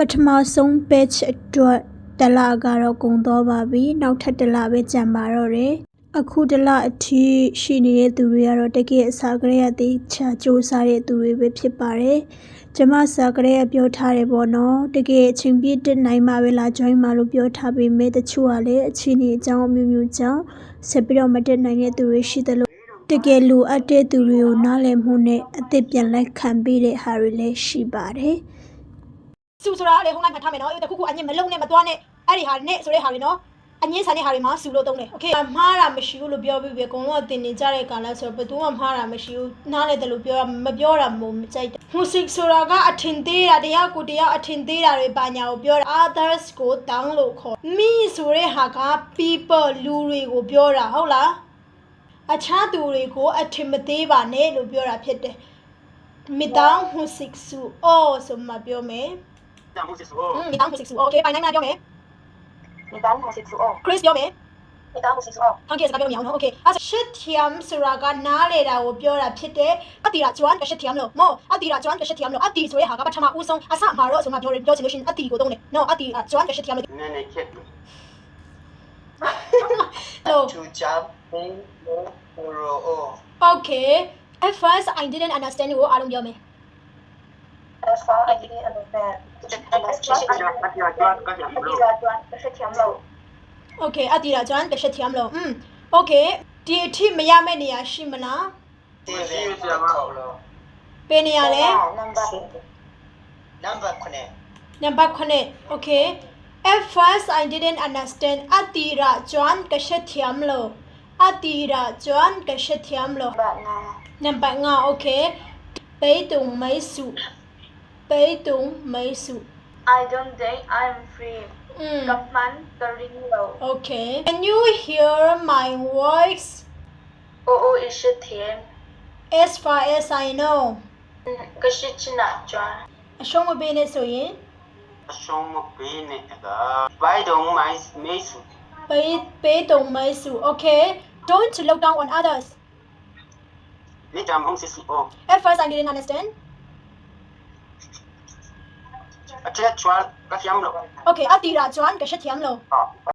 ပထမဆုံး batch အတွက်တလကတော့ကုန်တော့ပါပြီနောက်ထပ်တလပဲကြံပါတော့တယ်အခုတလအထိရှိနေတဲ့သူတွေကတော့တကယ်အစာကလေးရသေးချာစူးစားတဲ့သူတွေပဲဖြစ်ပါတယ်ကျမစာကလေးကပြောထားတယ်ပေါ့နော်တကယ်အချိန်ပြည့်တက်နိုင်မှပဲလာ join မှာလို့ပြောထားပေမဲ့တချို့ကလည်းအချိန်ကြီးအကြောင်းအမျိုးမျိုးကြောင့်ဆက်ပြီးတော့မတက်နိုင်တဲ့သူတွေရှိတယ်လို့တကယ်လိုအပ်တဲ့သူတွေကိုနားလည်မှုနဲ့အသစ်ပြန်လက်ခံပေးတဲ့ဟာတွေလည်းရှိပါတယ်စူဆိုတာလေဟိုလိုက်မှထားမယ်နော်တခုခုအညစ်မလုံးနဲ့မသွားနဲ့အဲ့ဒီဟာနဲ့ဆိုတဲ့ဟာတွေနော်အညစ်ဆန်တဲ့ဟာတွေမှာစူလို့သုံးတယ်โอเคမှားတာမရှိဘူးလို့ပြောပြီးပြီအကုန်လုံးကတင်နေကြတဲ့ကာလဆိုတော့ဘယ်သူမှမှားတာမရှိဘူးနားလေတယ်လို့ပြောမပြောတာမို့မကြိုက်တယ် music ဆိုတာကအထင်သေးတာတရားကိုတရားအထင်သေးတာတွေပါညာကိုပြောတာ others ကိုတောင်းလို့ခေါ် me ဆိုတဲ့ဟာက people လူတွေကိုပြောတာဟုတ်လားအခြားသူတွေကိုအထင်မသေးပါနဲ့လို့ပြောတာဖြစ်တယ်မိတောင်း music စုအော်ဆိုမှပြောမယ်当music书，你当 music 书 OK ပိုင်နိုင်မလားပြောမယ်你当 music 书哦， Chris ပြောမယ် 你当 music 书哦， ဟုတ်ကဲ့စကားပြောမရအောင်နော် Okay အဲ့ဒါရှစ်ထျမ်ဆိုတာကနားလေတာကိုပြောတာဖြစ်တယ်အတီရာကျွမ်းကရှစ်ထျမ်လို့မောအတီရာကျွမ်းကရှစ်ထျမ်လို့အတီဆိုတဲ့ဟာကပထမဦးဆုံးအစမှာတော့ဆိုမှပြောချင်လို့ရှိရင်အတီကိုသုံးတယ်နော်အတီကျွမ်းကရှစ်ထျမ်လို့那那切，လို့ 就加冰牛肉哦， Okay at first I didn't understand ကိုအားလုံးပြောမယ် as far as I didn't understand，是甜肉， Okay အတီရာကျွမ်းကရှစ်ထျမ်လို့Okay ဒီအထိမရမယ့်နေရာရှိမလား 这是这样好了， ဘယ်နေရာလဲ number 可能， Number 9 Okay at first I didn't understand အတီရာကျွမ်းကရှစ်ထျမ်လို့အတီရာကျွမ်းကရှစ်ထျမ်လို့ 吧那 Number 5 Okay 北东美术北东美术 I don't think I'm free，กับมันตริงโล Okay Can you hear my voice โอ้อี是甜， As far as I know 可是去哪转？အရှုံးမပေးနဲ့ဆိုရင် 双目比那个，摆动没数，北东美术 Okay Don't look down on others 你当 music 书哦， At first I didn't understand 这穿个香了， Okay အတီရာကျွမ်းကရှစ်ထျမ်လို့ 啊。